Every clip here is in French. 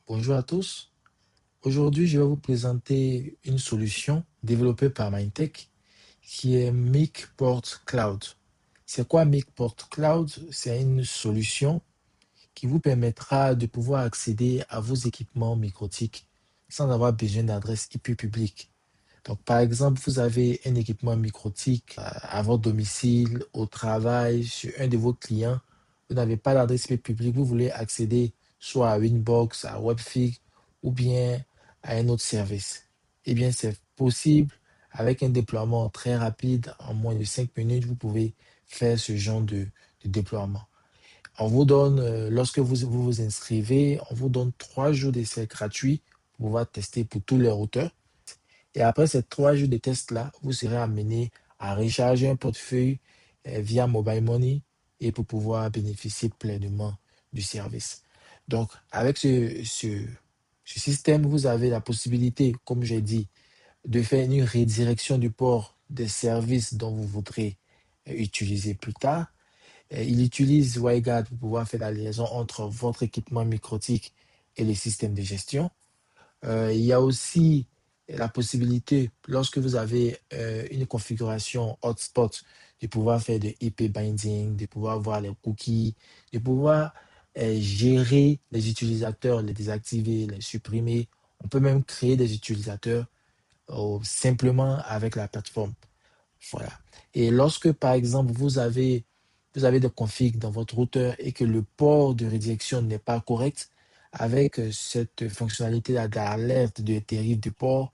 Bonjour à tous. Aujourd'hui, je vais vous présenter une solution développée par Mindtech qui est MicPort Cloud. C'est quoi MicPort Cloud? C'est une solution qui vous permettra de pouvoir accéder à vos équipements microtiques sans avoir besoin d'adresse IP publique. Donc, par exemple, vous avez un équipement microtique à votre domicile, au travail, sur un de vos clients. Vous n'avez pas d'adresse IP publique, vous voulez accéder soit à Winbox, à Webfig ou bien à un autre service. Eh bien, c'est possible avec un déploiement très rapide. En moins de 5 minutes, vous pouvez faire ce genre de déploiement. On vous donne, lorsque vous vous inscrivez, on vous donne 3 jours d'essai gratuits pour pouvoir tester pour tous les routeurs. Et après ces 3 jours de test-là, vous serez amené à recharger un portefeuille via Mobile Money et pour pouvoir bénéficier pleinement du service. Donc, avec ce système, vous avez la possibilité, comme j'ai dit, de faire une redirection du port des services dont vous voudrez utiliser plus tard. Il utilise WireGuard pour pouvoir faire la liaison entre votre équipement microtique et le système de gestion. Il y a aussi la possibilité, lorsque vous avez une configuration hotspot, de pouvoir faire de IP binding, de pouvoir voir les cookies, de pouvoir gérer les utilisateurs, les désactiver, les supprimer. On peut même créer des utilisateurs simplement avec la plateforme. Voilà. Et lorsque, par exemple, vous avez des configs dans votre routeur et que le port de redirection n'est pas correct, avec cette fonctionnalité d'alerte de dérive du port,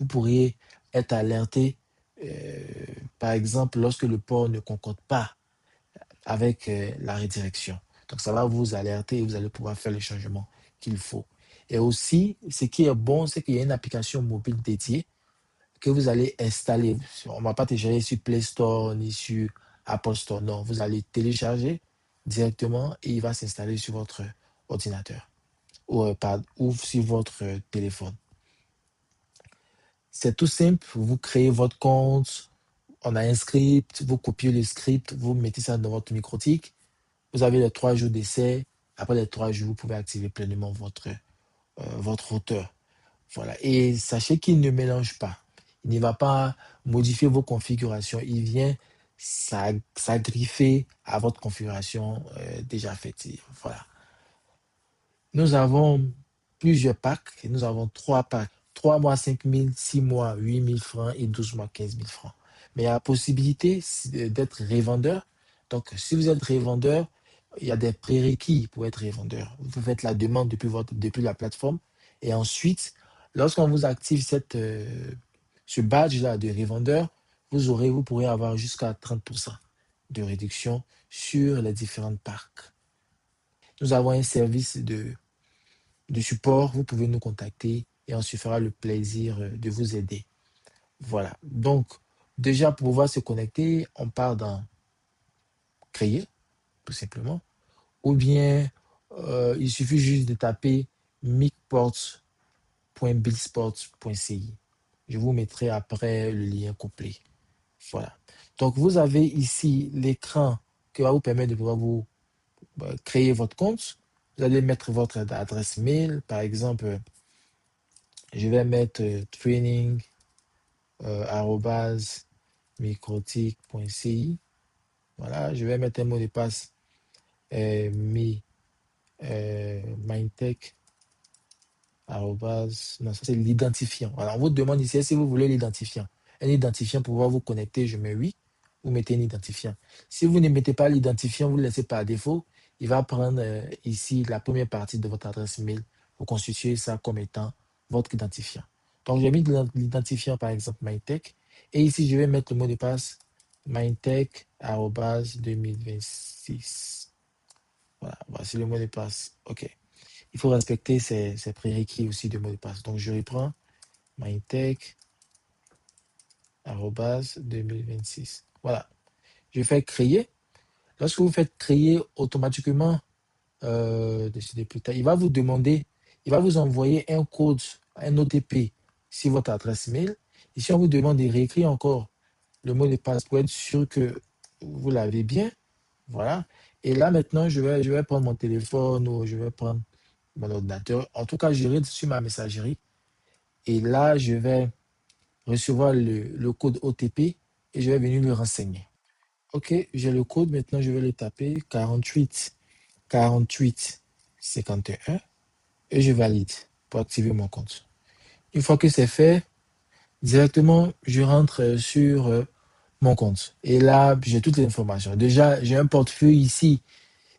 vous pourriez être alerté, euh, par exemple, lorsque le port ne concorde pas avec la redirection. Donc, ça va vous alerter et vous allez pouvoir faire le changement qu'il faut. Et aussi, ce qui est bon, c'est qu'il y a une application mobile dédiée que vous allez installer. On ne va pas télécharger sur Play Store ni sur Apple Store. Non, vous allez télécharger directement et il va s'installer sur votre ordinateur ou sur votre téléphone. C'est tout simple. Vous créez votre compte. On a un script. Vous copiez le script. Vous mettez ça dans votre microtique. Vous avez les 3 jours d'essai. Après les 3 jours, vous pouvez activer pleinement votre routeur. Voilà. Et sachez qu'il ne mélange pas. Il ne va pas modifier vos configurations. Il vient s'agriffer à votre configuration déjà faite. Voilà. Nous avons plusieurs packs. Et nous avons 3 packs. 3 mois, 5 000, 6 mois, 8 000 francs et 12 mois, 15 000 francs. Mais il y a la possibilité d'être revendeur. Donc, si vous êtes revendeur, il y a des prérequis pour être revendeur. Vous faites la demande depuis la plateforme. Et ensuite, lorsqu'on vous active ce badge-là de revendeur, vous pourrez avoir jusqu'à 30% de réduction sur les différentes parcs. Nous avons un service de support. Vous pouvez nous contacter et on se fera le plaisir de vous aider. Voilà. Donc, déjà, pour pouvoir se connecter, on part dans créer, tout simplement. Ou bien, il suffit juste de taper micports.buildsport.ci. Je vous mettrai après le lien complet. Voilà. Donc, vous avez ici l'écran qui va vous permettre de pouvoir vous créer votre compte. Vous allez mettre votre adresse mail. Par exemple, je vais mettre training microtique.ci. Voilà, je vais mettre un mot de passe mindtech. Non, ça c'est l'identifiant. Voilà, on vous demande ici si vous voulez l'identifiant. Un identifiant pour pouvoir vous connecter, je mets oui. Vous mettez un identifiant. Si vous ne mettez pas l'identifiant, vous le laissez par défaut, il va prendre ici la première partie de votre adresse mail pour constituer ça comme étant votre identifiant. Donc, j'ai mis l'identifiant, par exemple, Mindtech. Et ici, je vais mettre le mot de passe mindtech@2026. Voilà, voici le mot de passe. OK. Il faut respecter ces prérequis aussi de mot de passe. Donc, je reprends mindtech@2026. Voilà. Je fais créer. Lorsque vous faites créer automatiquement, décidez plus tard, il va vous demander, il va vous envoyer un code, un OTP sur votre adresse mail. Et si on vous demande de réécrire encore le mot de passe pour être sûr que vous l'avez bien, voilà. Et là, maintenant, je vais prendre mon téléphone ou je vais prendre mon ordinateur. En tout cas, j'irai sur ma messagerie et là, je vais recevoir le code OTP et je vais venir le renseigner. OK, j'ai le code. Maintenant, je vais le taper 48 48 51 et je valide pour activer mon compte. Une fois que c'est fait, directement, je rentre sur mon compte. Et là, j'ai toutes les informations. Déjà, j'ai un portefeuille ici.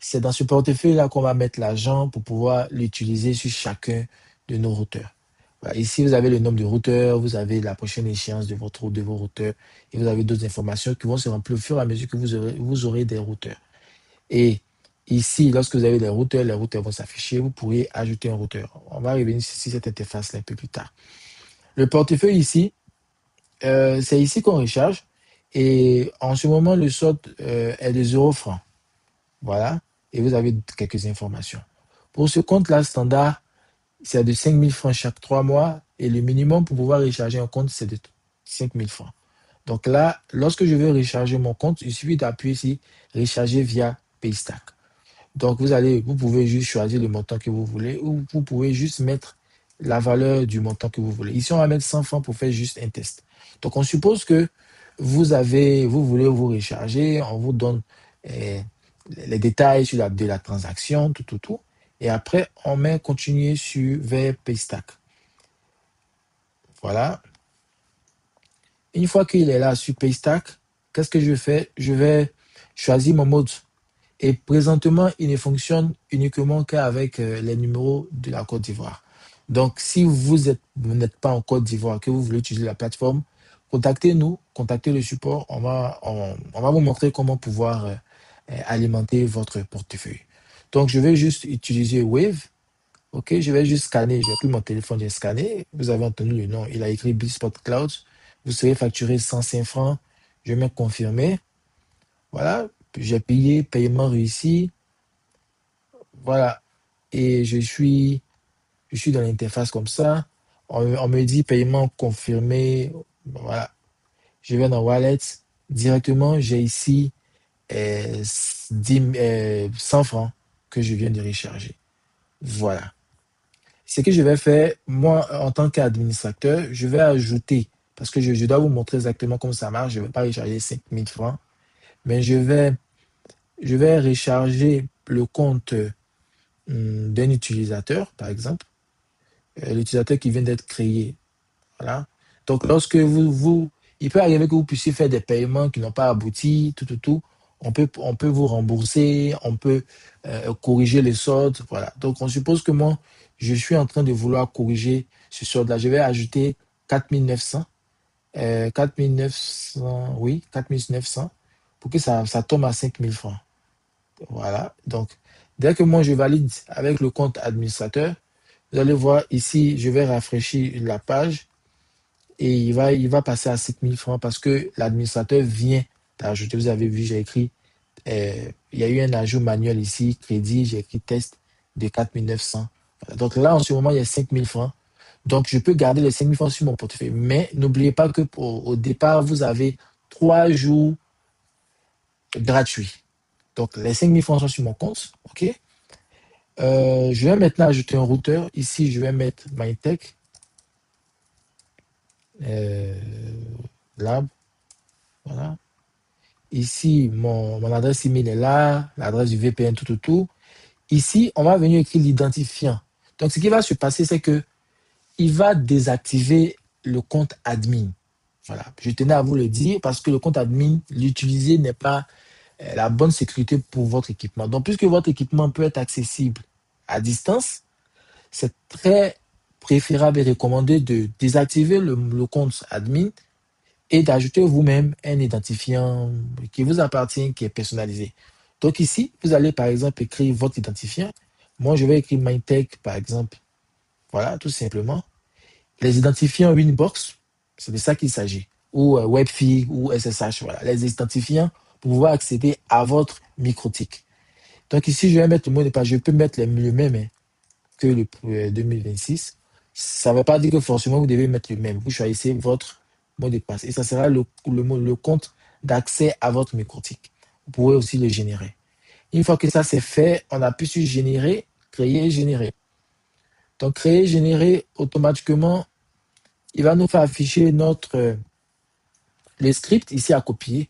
C'est dans ce portefeuille-là qu'on va mettre l'argent pour pouvoir l'utiliser sur chacun de nos routeurs. Voilà. Ici, vous avez le nombre de routeurs, vous avez la prochaine échéance de vos routeurs et vous avez d'autres informations qui vont se remplir au fur et à mesure que vous aurez des routeurs. Et ici, lorsque vous avez les routeurs vont s'afficher, vous pourriez ajouter un routeur. On va revenir sur cette interface-là un peu plus tard. Le portefeuille ici, c'est ici qu'on recharge. Et en ce moment, le solde est de 0 francs. Voilà. Et vous avez quelques informations. Pour ce compte-là, standard, c'est de 5 000 francs chaque 3 mois. Et le minimum pour pouvoir recharger un compte, c'est de 5 000 francs. Donc là, lorsque je veux recharger mon compte, il suffit d'appuyer ici, recharger via Paystack. Donc vous pouvez juste choisir le montant que vous voulez ou vous pouvez juste mettre la valeur du montant que vous voulez. Ici, on va mettre 100 francs pour faire juste un test. Donc on suppose que vous voulez vous recharger, on vous donne eh, les détails de la transaction, tout. Et après, on met continuer vers Paystack. Voilà. Une fois qu'il est là sur Paystack, qu'est-ce que je fais? Je vais choisir mon mode. Et présentement, il ne fonctionne uniquement qu'avec les numéros de la Côte d'Ivoire. Donc, si vous n'êtes pas en Côte d'Ivoire, que vous voulez utiliser la plateforme, contactez-nous, contactez le support. On va vous montrer comment pouvoir alimenter votre portefeuille. Donc, je vais juste utiliser Wave. OK, je vais juste scanner. J'ai pris mon téléphone, j'ai scanné. Vous avez entendu le nom. Il a écrit Blizzpot Cloud. Vous serez facturé 105 francs. Je vais me confirmer. Voilà, j'ai payé, paiement réussi. Voilà. Et je suis dans l'interface comme ça. On me dit paiement confirmé. Voilà. Je vais dans Wallet. Directement, j'ai ici 100 francs que je viens de recharger. Voilà. Ce que je vais faire, moi, en tant qu'administrateur, je vais ajouter, parce que je dois vous montrer exactement comment ça marche. Je ne vais pas recharger 5000 francs, mais je vais recharger le compte d'un utilisateur, par exemple, l'utilisateur qui vient d'être créé. Voilà. Donc, lorsque il peut arriver que vous puissiez faire des paiements qui n'ont pas abouti, tout. On peut vous rembourser, on peut corriger les soldes. Voilà. Donc, on suppose que moi, je suis en train de vouloir corriger ce solde-là. Je vais ajouter 4900, 4900, oui, 4900, pour que ça tombe à 5000 francs. Voilà. Donc, dès que moi je valide avec le compte administrateur, vous allez voir ici, je vais rafraîchir la page et il va passer à 7000 francs parce que l'administrateur vient d'ajouter. Vous avez vu, j'ai écrit, il y a eu un ajout manuel ici, crédit, j'ai écrit test de 4900. Voilà. Donc là, en ce moment, il y a 5000 francs. Donc, je peux garder les 5000 francs sur mon portefeuille. Mais n'oubliez pas que au départ, vous avez 3 jours gratuits. Donc, les 5000 francs sont sur mon compte. OK? Je vais maintenant ajouter un routeur. Ici, je vais mettre MyTech Lab. Voilà. Ici, mon adresse email est là, l'adresse du VPN, tout. Ici, on va venir écrire l'identifiant. Donc, ce qui va se passer, c'est que il va désactiver le compte admin. Voilà. Je tenais à vous le dire parce que le compte admin, l'utiliser n'est pas la bonne sécurité pour votre équipement. Donc, puisque votre équipement peut être accessible à distance, c'est très préférable et recommandé de désactiver le compte admin et d'ajouter vous-même un identifiant qui vous appartient, qui est personnalisé. Donc ici, vous allez par exemple écrire votre identifiant. Moi, je vais écrire MyTech, par exemple. Voilà, tout simplement. Les identifiants Winbox, c'est de ça qu'il s'agit. Ou Webfig ou SSH. Voilà, les identifiants pour pouvoir accéder à votre microtique. Donc ici, je vais mettre le mot de passe. Je peux mettre le même hein, que le 2026. Ça ne veut pas dire que forcément vous devez mettre le même. Vous choisissez votre mot de passe et ça sera le compte d'accès à votre microtique. Vous pourrez aussi le générer. Une fois que ça c'est fait, on appuie sur générer, créer, générer. Donc, créer, générer automatiquement, il va nous faire afficher le script ici à copier.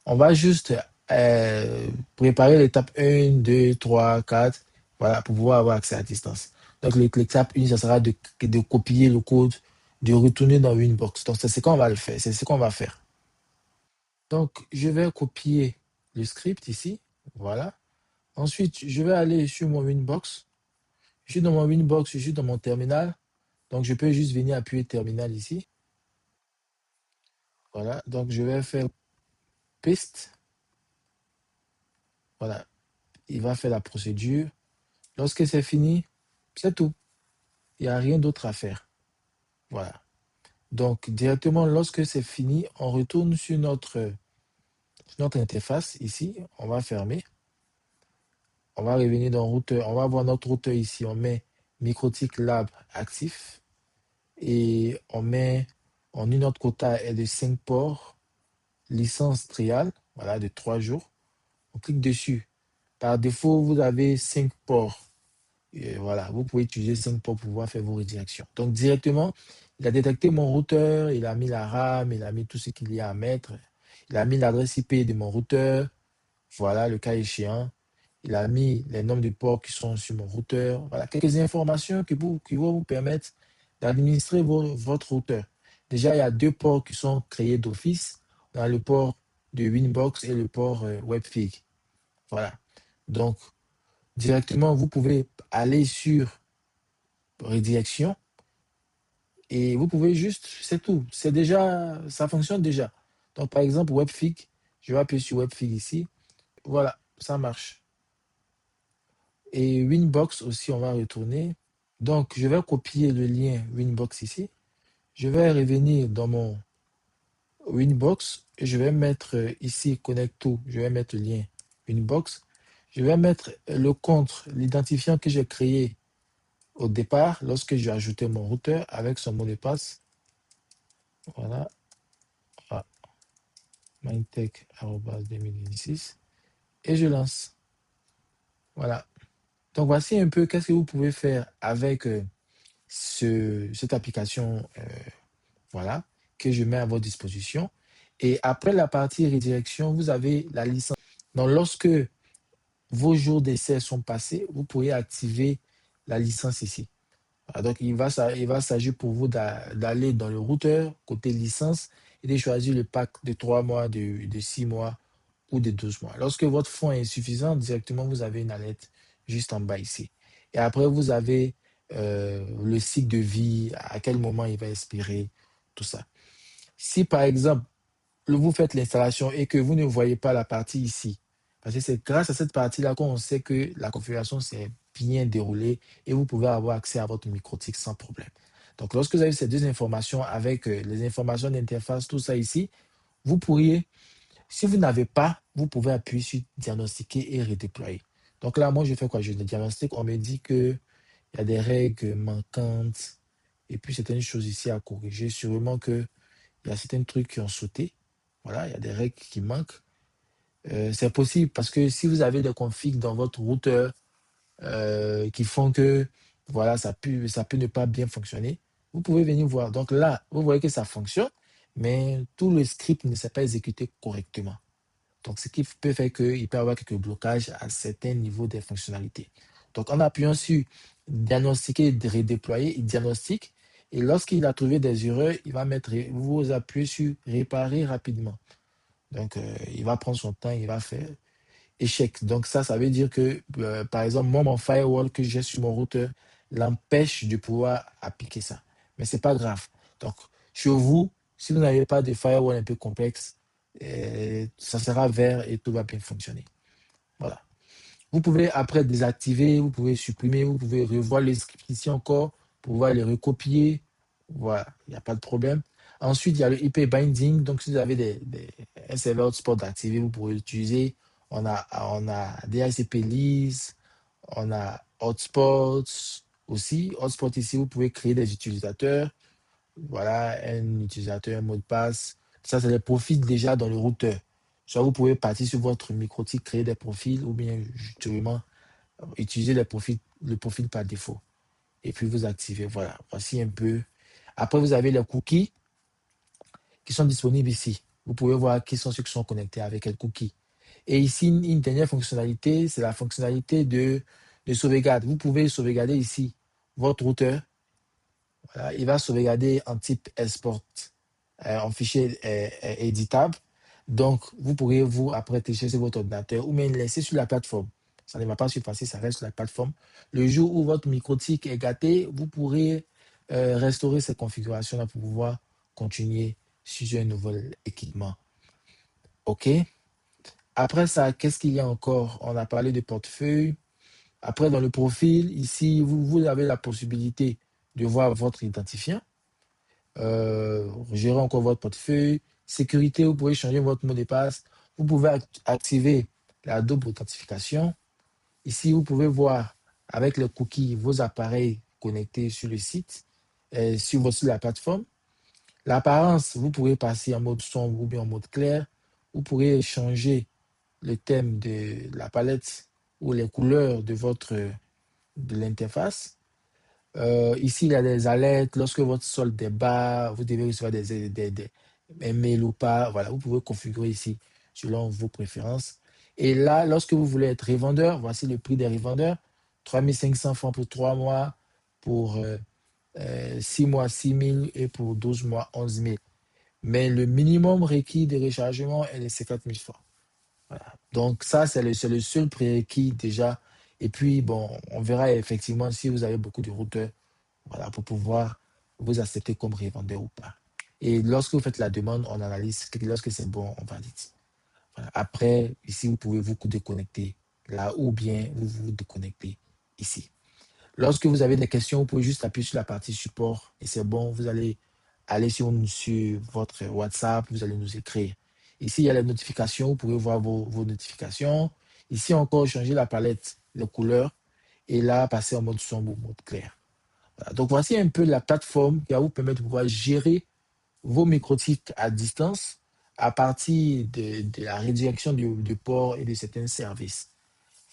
On va juste préparer l'étape 1, 2, 3, 4, voilà, pour pouvoir avoir accès à distance. Donc, l'étape 1, ça sera de copier le code, de retourner dans Winbox. Donc, c'est ce qu'on va le faire. C'est ce qu'on va faire. Donc, je vais copier le script ici. Voilà. Ensuite, je vais aller sur mon Winbox. Je suis dans mon Winbox, je suis dans mon terminal. Donc, je peux juste venir appuyer terminal ici. Voilà. Donc, je vais faire paste. Voilà. Il va faire la procédure. Lorsque c'est fini, c'est tout. Il n'y a rien d'autre à faire. Voilà. Donc, directement, lorsque c'est fini, on retourne sur notre interface ici. On va fermer. On va revenir dans routeur. On va voir notre routeur ici. On met Microtik Lab actif et on une autre quota est de 5 ports, licence trial, voilà, de 3 jours. On clique dessus. Par défaut, vous avez 5 ports. Et voilà, vous pouvez utiliser 5 ports pour pouvoir faire vos redirections. Donc, directement, il a détecté mon routeur, il a mis la RAM, il a mis tout ce qu'il y a à mettre. Il a mis l'adresse IP de mon routeur, voilà, le cas échéant. Il a mis les nombres de ports qui sont sur mon routeur. Voilà, quelques informations qui vont vous permettre d'administrer votre routeur. Déjà, il y a 2 ports qui sont créés d'office. On a le port de Winbox et le port Webfig. Voilà. Donc, directement, vous pouvez aller sur redirection et vous pouvez juste, c'est tout. C'est déjà, ça fonctionne déjà. Donc, par exemple, Webfig, je vais appuyer sur Webfig ici. Voilà, ça marche. Et Winbox aussi, on va retourner. Donc, je vais copier le lien Winbox ici. Je vais revenir dans mon Winbox et je vais mettre ici Connecto. Je vais mettre le lien Winbox. Je vais mettre le compte, l'identifiant que j'ai créé au départ lorsque j'ai ajouté mon routeur avec son mot de passe. Voilà. Ah, Mindtech@2026. Et je lance. Voilà. Donc, voici un peu qu'est-ce que vous pouvez faire avec cette application, voilà, que je mets à votre disposition. Et après la partie redirection, vous avez la licence. Donc, lorsque vos jours d'essai sont passés, vous pourrez activer la licence ici. Voilà, donc, il va s'agir pour vous d'aller dans le routeur, côté licence, et de choisir le pack de 3 mois, de 6 mois ou de 12 mois. Lorsque votre fonds est insuffisant, directement, vous avez une alerte juste en bas ici. Et après, vous avez le cycle de vie, à quel moment il va expirer, tout ça. Si par exemple, vous faites l'installation et que vous ne voyez pas la partie ici, parce que c'est grâce à cette partie-là qu'on sait que la configuration s'est bien déroulée et vous pouvez avoir accès à votre microtique sans problème. Donc, lorsque vous avez ces 2 informations avec les informations d'interface, tout ça ici, vous pourriez, si vous n'avez pas, vous pouvez appuyer sur diagnostiquer et redéployer. Donc là, moi, je fais quoi? Je diagnostique. On me dit qu'il y a des règles manquantes et puis certaines choses ici à corriger. Sûrement qu'il y a certains trucs qui ont sauté. Voilà, il y a des règles qui manquent. C'est possible parce que si vous avez des configs dans votre routeur qui font que voilà, ça peut ne pas bien fonctionner, vous pouvez venir voir. Donc là, vous voyez que ça fonctionne, mais tout le script ne s'est pas exécuté correctement. Donc, ce qui peut faire qu'il peut y avoir quelques blocages à certains niveaux des fonctionnalités. Donc, en appuyant sur diagnostiquer et redéployer, il diagnostique. Et lorsqu'il a trouvé des erreurs, il va mettre, vous appuyez sur réparer rapidement. Donc, il va prendre son temps, il va faire échec. Donc, ça veut dire que, par exemple, moi, mon firewall que j'ai sur mon routeur l'empêche de pouvoir appliquer ça. Mais ce n'est pas grave. Donc, chez vous, si vous n'avez pas de firewall un peu complexe, ça sera vert et tout va bien fonctionner. Voilà. Vous pouvez après désactiver, vous pouvez supprimer, vous pouvez revoir les scripts ici encore pour pouvoir les recopier. Voilà, il n'y a pas de problème. Ensuite, il y a le IP binding. Donc, si vous avez un serveur hotspot activé, vous pourrez l'utiliser. On a DHCP lease, on a hotspots aussi. Hotspot ici, vous pouvez créer des utilisateurs. Voilà, un utilisateur, un mot de passe. Ça, c'est les profils déjà dans le routeur. Soit vous pouvez partir sur votre microtique, créer des profils, ou bien justement utiliser le profil par défaut. et puis vous activez. Voilà, voici un peu. Après, vous avez les cookies qui sont disponibles ici. Vous pouvez voir qui sont ceux qui sont connectés avec les cookies. Et ici, une dernière fonctionnalité, c'est la fonctionnalité de sauvegarde. Vous pouvez sauvegarder ici votre routeur. Voilà, il va sauvegarder en type export, en fichier éditable. Donc, vous pourrez vous après télécharger votre ordinateur ou même le laisser sur la plateforme. Ça ne va pas surpasser, ça reste sur la plateforme. Le jour où votre microtique est gâté, vous pourrez restaurer cette configuration-là pour pouvoir continuer sur un nouvel équipement. OK? Après ça, qu'est-ce qu'il y a encore? On a parlé de portefeuille. Après, dans le profil, ici, vous avez la possibilité de voir votre identifiant, gérer encore votre portefeuille. Sécurité, vous pouvez changer votre mot de passe. Vous pouvez activer la double authentification. Ici, vous pouvez voir avec les cookies vos appareils connectés sur le site, sur la plateforme. L'apparence, vous pourrez passer en mode sombre ou bien en mode clair. Vous pourrez changer le thème de la palette ou les couleurs de l'interface. Ici, il y a des alertes. Lorsque votre solde est bas, vous devez recevoir des mails ou pas. Voilà, vous pouvez configurer ici selon vos préférences. Et là, lorsque vous voulez être revendeur, voici le prix des revendeurs. 3500 francs pour 3 mois, pour 6 mois, 6 000 et pour 12 mois, 11 000. Mais le minimum requis de rechargement est de 50 000 francs. Voilà. Donc ça, c'est le seul prérequis déjà. Et puis, bon, on verra effectivement si vous avez beaucoup de routeurs, voilà, pour pouvoir vous accepter comme revendeur ou pas. Et lorsque vous faites la demande, on analyse. Lorsque c'est bon, on valide. Voilà. Après, ici, vous pouvez vous déconnecter là ou bien vous vous déconnectez ici. Lorsque vous avez des questions, vous pouvez juste appuyer sur la partie support et c'est bon, vous allez aller sur votre WhatsApp, vous allez nous écrire. Ici, il y a les notifications, vous pouvez voir vos notifications. Ici encore, changer la palette, les couleurs et là, passer en mode sombre ou mode clair. Voilà. Donc, voici un peu la plateforme qui va vous permettre de pouvoir gérer vos microtiques à distance à partir de la redirection du port et de certains services.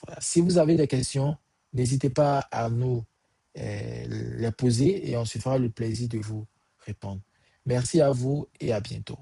Voilà. Si vous avez des questions, n'hésitez pas à nous les poser et on se fera le plaisir de vous répondre. Merci à vous et à bientôt.